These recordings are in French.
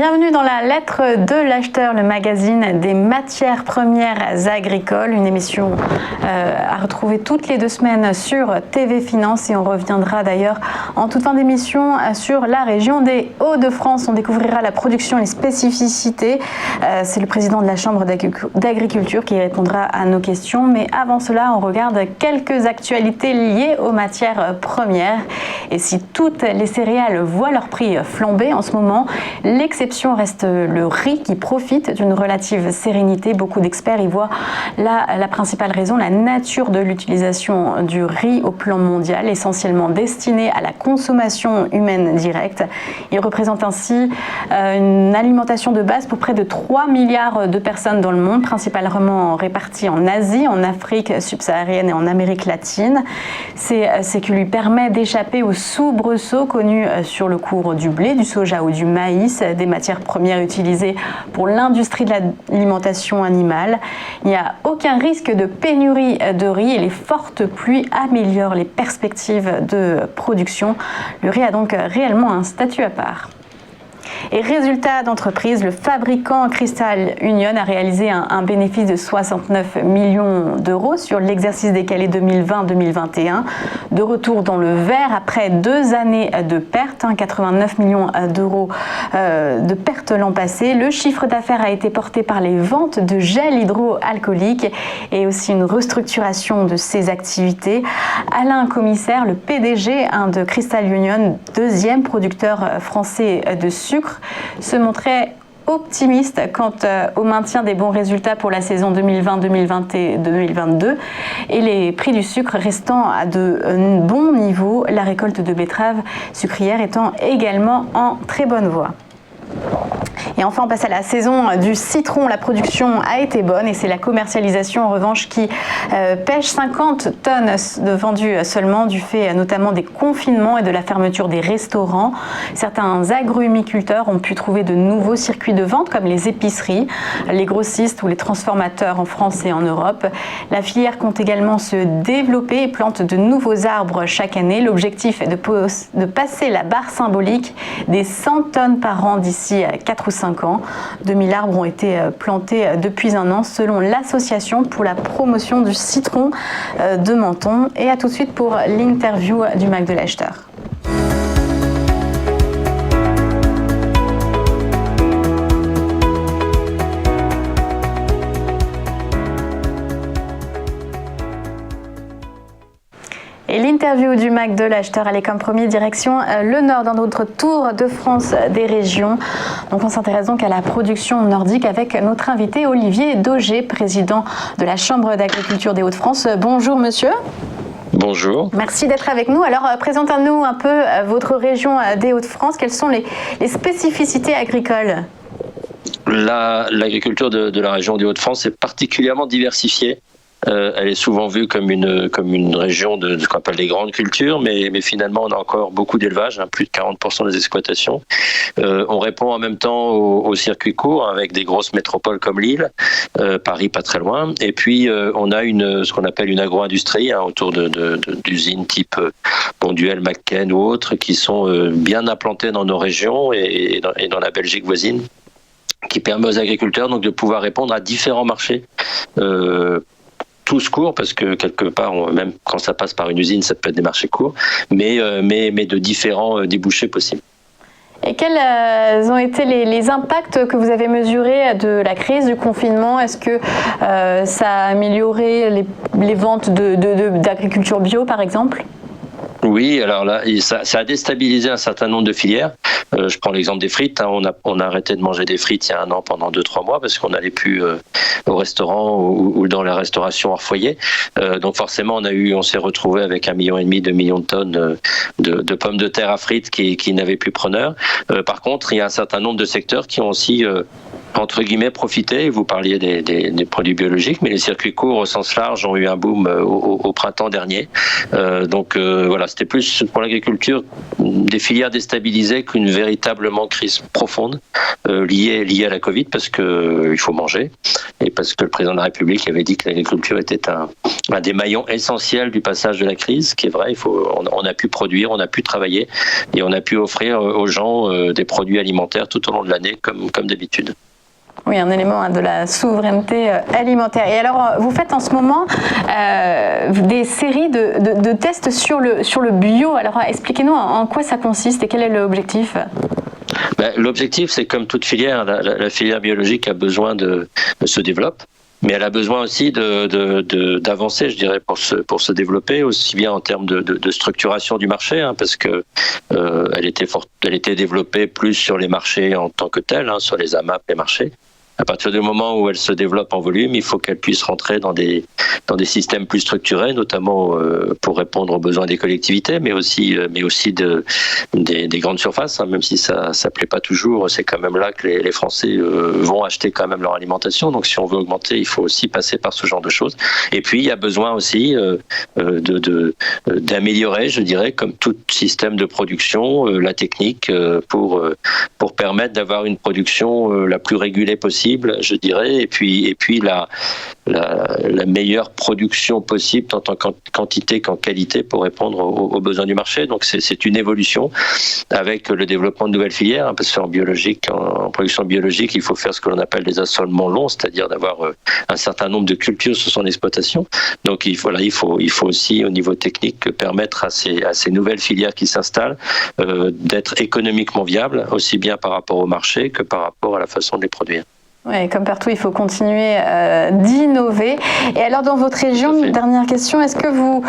Bienvenue dans la lettre de l'acheteur, le magazine des matières premières agricoles, une émission à retrouver toutes les 2 semaines sur TV Finance, et on reviendra d'ailleurs en toute fin d'émission sur la région des Hauts-de-France. On découvrira la production et les spécificités. C'est le président de la Chambre d'agriculture qui répondra à nos questions, mais avant cela, on regarde quelques actualités liées aux matières premières. Et si toutes les céréales voient leur prix flamber en ce moment, l'exception reste le riz qui profite d'une relative sérénité. Beaucoup d'experts y voient la principale raison, la nature de l'utilisation du riz au plan mondial, essentiellement destiné à la consommation humaine directe. Il représente ainsi une alimentation de base pour près de 3 milliards de personnes dans le monde, principalement réparties en Asie, en Afrique subsaharienne et en Amérique latine. C'est ce qui lui permet d'échapper aux soubresauts connus sur le cours du blé, du soja ou du maïs, des matières premières utilisées pour l'industrie de l'alimentation animale. Il n'y a aucun risque de pénurie de riz et les fortes pluies améliorent les perspectives de production. Le riz a donc réellement un statut à part. Et résultat d'entreprise, le fabricant Crystal Union a réalisé un bénéfice de 69 millions d'euros sur l'exercice décalé 2020-2021. De retour dans le vert après 2 années de pertes, 89 millions d'euros de pertes l'an passé. Le chiffre d'affaires a été porté par les ventes de gel hydroalcoolique et aussi une restructuration de ses activités. Alain Commissaire, le PDG de Crystal Union, 2e producteur français de sucre, se montrait optimiste quant au maintien des bons résultats pour la saison 2020-2022 et les prix du sucre restant à de bons niveaux, la récolte de betteraves sucrières étant également en très bonne voie. Et enfin, on passe à la saison du citron. La production a été bonne et c'est la commercialisation en revanche qui pêche. 50 tonnes de vendues seulement du fait notamment des confinements et de la fermeture des restaurants. Certains agrumiculteurs ont pu trouver de nouveaux circuits de vente comme les épiceries, les grossistes ou les transformateurs en France et en Europe. La filière compte également se développer et plante de nouveaux arbres chaque année. L'objectif est de passer la barre symbolique des 100 tonnes par an d'ici 4 ou 5 ans. 2000 arbres ont été plantés depuis 1 an selon l'association pour la promotion du citron de Menton. Et à tout de suite pour l'interview du Mag de l'acheteur. Et l'interview du Mag de l'acheteur, elle est comme promis direction le Nord dans notre tour de France des régions. Donc on s'intéresse donc à la production nordique avec notre invité Olivier Dauger, président de la Chambre d'agriculture des Hauts-de-France. Bonjour monsieur. Bonjour. Merci d'être avec nous. Alors présentez-nous un peu votre région des Hauts-de-France. Quelles sont les spécificités agricoles ? L'agriculture de la région des Hauts-de-France est particulièrement diversifiée. Elle est souvent vue comme une région de ce qu'on appelle les grandes cultures, mais finalement on a encore beaucoup d'élevage, plus de 40% des exploitations. On répond en même temps au circuit court avec des grosses métropoles comme Lille, Paris pas très loin, et puis on a ce qu'on appelle une agro-industrie autour d'usines type Bonduelle, McCain ou autres qui sont bien implantées dans nos régions et dans la Belgique voisine, qui permet aux agriculteurs donc de pouvoir répondre à différents marchés. Tous courts, parce que quelque part, même quand ça passe par une usine, ça peut être des marchés courts, mais de différents débouchés possibles. Et quels ont été les impacts que vous avez mesurés de la crise du confinement ? Est-ce que ça a amélioré les ventes d'agriculture bio, par exemple ? Oui, alors là, ça a déstabilisé un certain nombre de filières. Je prends l'exemple des frites. On a arrêté de manger des frites il y a 1 an pendant 2-3 mois parce qu'on n'allait plus au restaurant ou dans la restauration hors foyer. Donc forcément, on s'est retrouvé avec 1,5 million, 2 millions de tonnes de pommes de terre à frites qui n'avaient plus preneur. Par contre, il y a un certain nombre de secteurs qui ont aussi entre guillemets profité. Vous parliez des produits biologiques, mais les circuits courts au sens large ont eu un boom au printemps dernier. Donc voilà, c'était plus pour l'agriculture des filières déstabilisées qu'une véritablement crise profonde liée à la Covid, parce que il faut manger. Et parce que le président de la République avait dit que l'agriculture était un des maillons essentiels du passage de la crise, ce qui est vrai. On a pu produire, on a pu travailler et on a pu offrir aux gens des produits alimentaires tout au long de l'année comme d'habitude. Oui, un élément de la souveraineté alimentaire. Et alors, vous faites en ce moment des séries de tests sur le bio. Alors, expliquez-nous en quoi ça consiste et quel est l'objectif ? L'objectif, c'est comme toute filière, la filière biologique a besoin de se développer. Mais elle a besoin aussi d'avancer, je dirais, pour se développer, aussi bien en termes de structuration du marché, parce que elle était développée plus sur les marchés en tant que tels, sur les AMAP, les marchés. À partir du moment où elle se développe en volume, il faut qu'elle puisse rentrer dans des systèmes plus structurés, notamment pour répondre aux besoins des collectivités, mais aussi des grandes surfaces, même si ça plaît pas toujours. C'est quand même là que les Français vont acheter quand même leur alimentation. Donc, si on veut augmenter, il faut aussi passer par ce genre de choses. Et puis, il y a besoin aussi d'améliorer, je dirais, comme tout système de production, la technique pour permettre d'avoir une production la plus régulée possible, je dirais, et puis la meilleure production possible tant en quantité qu'en qualité pour répondre aux besoins du marché. Donc c'est une évolution avec le développement de nouvelles filières, parce qu'en biologique, en production biologique, il faut faire ce que l'on appelle des assolements longs, c'est-à-dire d'avoir un certain nombre de cultures sur son exploitation. Donc il faut aussi au niveau technique permettre à ces nouvelles filières qui s'installent d'être économiquement viables, aussi bien par rapport au marché que par rapport à la façon de les produire. Oui, comme partout, il faut continuer d'innover. Et alors, dans votre région, dernière question, est-ce que vous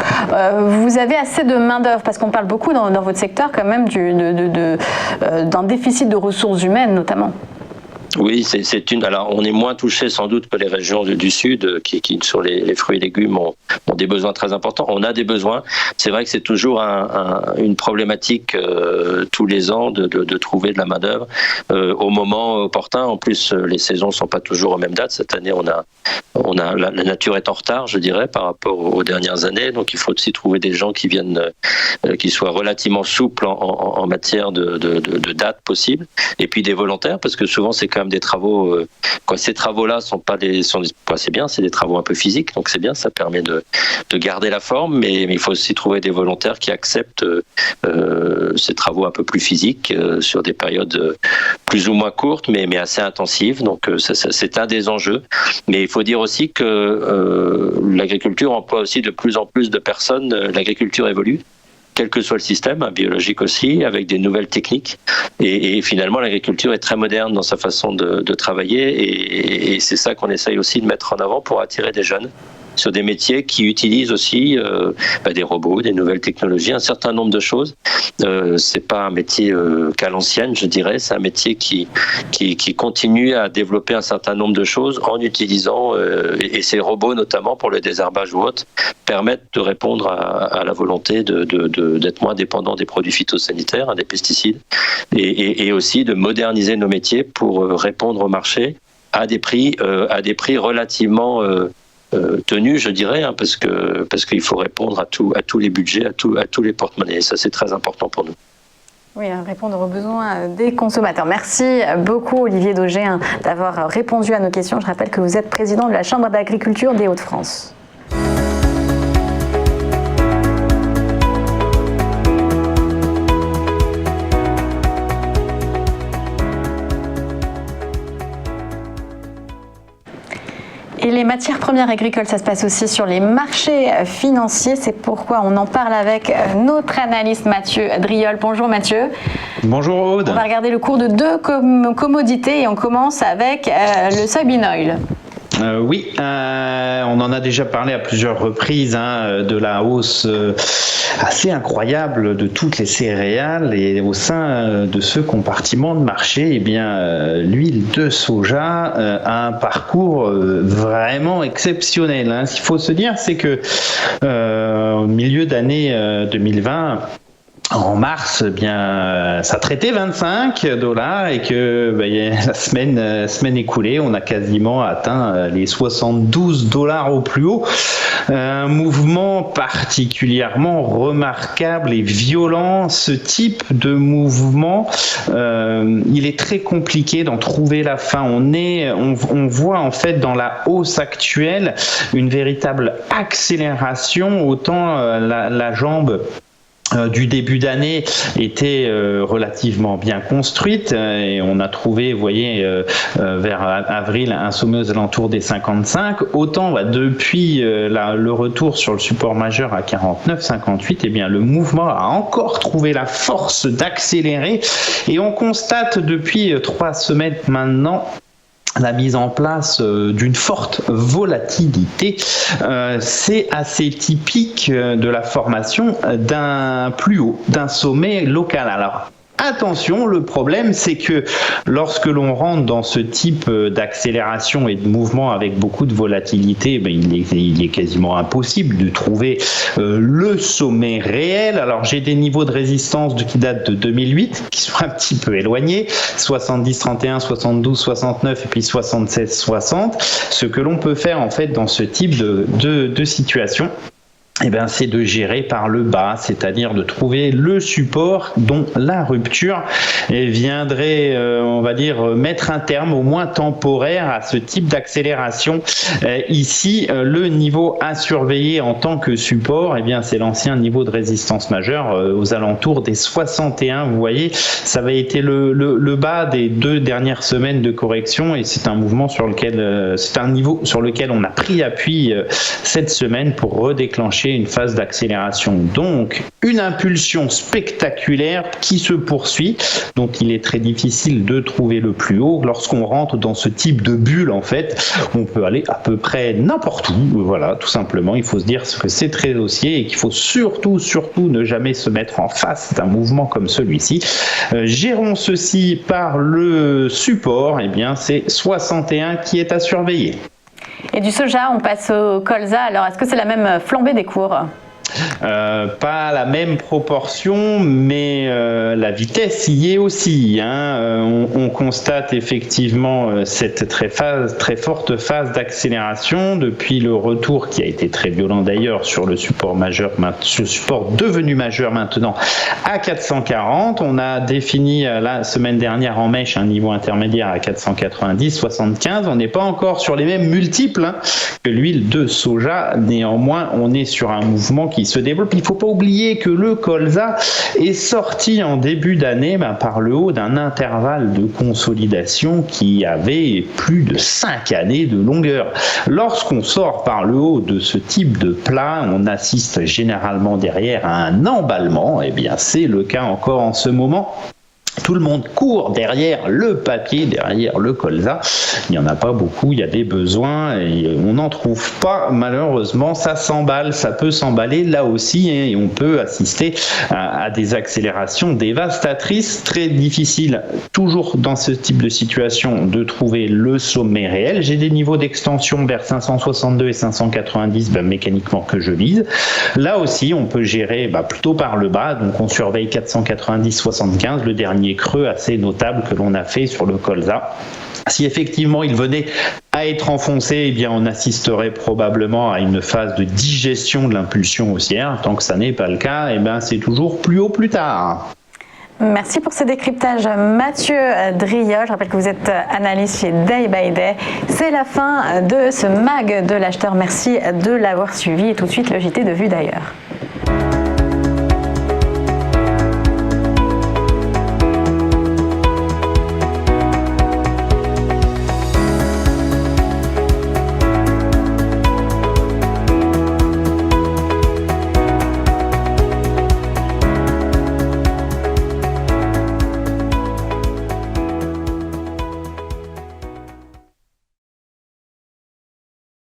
avez assez de main-d'œuvre ? Parce qu'on parle beaucoup dans votre secteur quand même d'un déficit de ressources humaines, notamment. Oui, alors on est moins touché sans doute que les régions du Sud qui sur les fruits et légumes ont des besoins très importants. On a des besoins. C'est vrai que c'est toujours une problématique tous les ans de trouver de la main-d'œuvre au moment opportun. En plus, les saisons sont pas toujours aux mêmes dates. Cette année, la nature est en retard, je dirais, par rapport aux dernières années. Donc, il faut aussi trouver des gens qui viennent, qui soient relativement souples en matière de dates possibles. Et puis des volontaires, parce que souvent c'est quand même des travaux. Ces travaux-là c'est bien, c'est des travaux un peu physiques, donc c'est bien, ça permet de garder la forme, mais il faut aussi trouver des volontaires qui acceptent ces travaux un peu plus physiques sur des périodes plus ou moins courtes, mais assez intensives. Donc c'est un des enjeux. Mais il faut dire aussi que l'agriculture emploie aussi de plus en plus de personnes. L'agriculture évolue, quel que soit le système, biologique aussi, avec des nouvelles techniques. Et finalement, l'agriculture est très moderne dans sa façon de travailler. Et c'est ça qu'on essaye aussi de mettre en avant pour attirer des jeunes sur des métiers qui utilisent aussi des robots, des nouvelles technologies, un certain nombre de choses. C'est pas un métier qu'à l'ancienne, je dirais. C'est un métier qui continue à développer un certain nombre de choses en utilisant, et ces robots notamment pour le désherbage ou autre, permettent de répondre à la volonté d'être moins dépendant des produits phytosanitaires, des pesticides, et aussi de moderniser nos métiers pour répondre au marché à des prix relativement tenue, je dirais, parce qu'il faut répondre à tous les budgets, à tous les porte-monnaies. Et ça, c'est très important pour nous. Oui, répondre aux besoins des consommateurs. Merci beaucoup, Olivier Daugé, d'avoir répondu à nos questions. Je rappelle que vous êtes président de la Chambre d'agriculture des Hauts-de-France. Et les matières premières agricoles, ça se passe aussi sur les marchés financiers. C'est pourquoi on en parle avec notre analyste Mathieu Driol. Bonjour Mathieu. Bonjour Aude. On va regarder le cours de deux commodités et on commence avec le soybean oil. Oui, on en a déjà parlé à plusieurs reprises de la hausse assez incroyable de toutes les céréales, et au sein de ce compartiment de marché, l'huile de soja a un parcours vraiment exceptionnel. Ce qu'il faut se dire, c'est que au milieu d'année 2020, en mars, eh bien, ça traitait $25 et que la semaine écoulée, on a quasiment atteint les $72 au plus haut. Un mouvement particulièrement remarquable et violent. Ce type de mouvement, il est très compliqué d'en trouver la fin. On voit en fait dans la hausse actuelle une véritable accélération. Autant la jambe du début d'année était relativement bien construite et on a trouvé, vous voyez, vers avril un sommet aux alentours des 55. Autant depuis le retour sur le support majeur à 49,58, eh bien le mouvement a encore trouvé la force d'accélérer et on constate depuis 3 semaines maintenant la mise en place d'une forte volatilité. C'est assez typique de la formation d'un plus haut, d'un sommet local. Alors, attention, le problème, c'est que lorsque l'on rentre dans ce type d'accélération et de mouvement avec beaucoup de volatilité, il est quasiment impossible de trouver le sommet réel. Alors, j'ai des niveaux de résistance qui datent de 2008, qui sont un petit peu éloignés, 70,31, 72,69 et puis 76,60. Ce que l'on peut faire en fait dans ce type de situation, c'est de gérer par le bas, c'est-à-dire de trouver le support dont la rupture viendrait, on va dire, mettre un terme au moins temporaire à ce type d'accélération. Ici, le niveau à surveiller en tant que support, c'est l'ancien niveau de résistance majeure aux alentours des 61. Vous voyez, ça avait été le bas des 2 dernières semaines de correction et c'est un mouvement c'est un niveau sur lequel on a pris appui cette semaine pour redéclencher une phase d'accélération. Donc, une impulsion spectaculaire qui se poursuit, dont il est très difficile de trouver le plus haut. Lorsqu'on rentre dans ce type de bulle, en fait, on peut aller à peu près n'importe où. Voilà, tout simplement. Il faut se dire que c'est très haussier et qu'il faut surtout ne jamais se mettre en face d'un mouvement comme celui-ci. Gérons ceci par le support. C'est 61 qui est à surveiller. Et du soja, on passe au colza. Alors, est-ce que c'est la même flambée des cours ? Pas la même proportion, mais la vitesse y est aussi. On constate effectivement cette très forte phase d'accélération depuis le retour qui a été très violent d'ailleurs sur le support majeur, ce support devenu majeur maintenant à 440. On a défini la semaine dernière en mèche un niveau intermédiaire à 490,75. On n'est pas encore sur les mêmes multiples que l'huile de soja. Néanmoins, on est sur un mouvement qui se développe. Il ne faut pas oublier que le colza est sorti en début d'année par le haut d'un intervalle de consolidation qui avait plus de 5 années de longueur. Lorsqu'on sort par le haut de ce type de plat, on assiste généralement derrière à un emballement. C'est le cas encore en ce moment. Tout le monde court derrière le papier, derrière le colza. Il n'y en a pas beaucoup, il y a des besoins et on n'en trouve pas malheureusement. Ça s'emballe, ça peut s'emballer là aussi et on peut assister à des accélérations dévastatrices. Très difficile, toujours dans ce type de situation, de trouver le sommet réel. J'ai des niveaux d'extension vers 562 et 590 mécaniquement que je vise. Là aussi, on peut gérer plutôt par le bas. Donc on surveille 490,75, le dernier creux assez notable que l'on a fait sur le colza. Si effectivement il venait à être enfoncé, on assisterait probablement à une phase de digestion de l'impulsion haussière. Tant que ça n'est pas le cas, c'est toujours plus haut plus tard. Merci pour ce décryptage, Mathieu Driol. Je rappelle que vous êtes analyste chez Day by Day. C'est la fin de ce mag de l'acheteur. Merci de l'avoir suivi et tout de suite le JT de Vue d'ailleurs.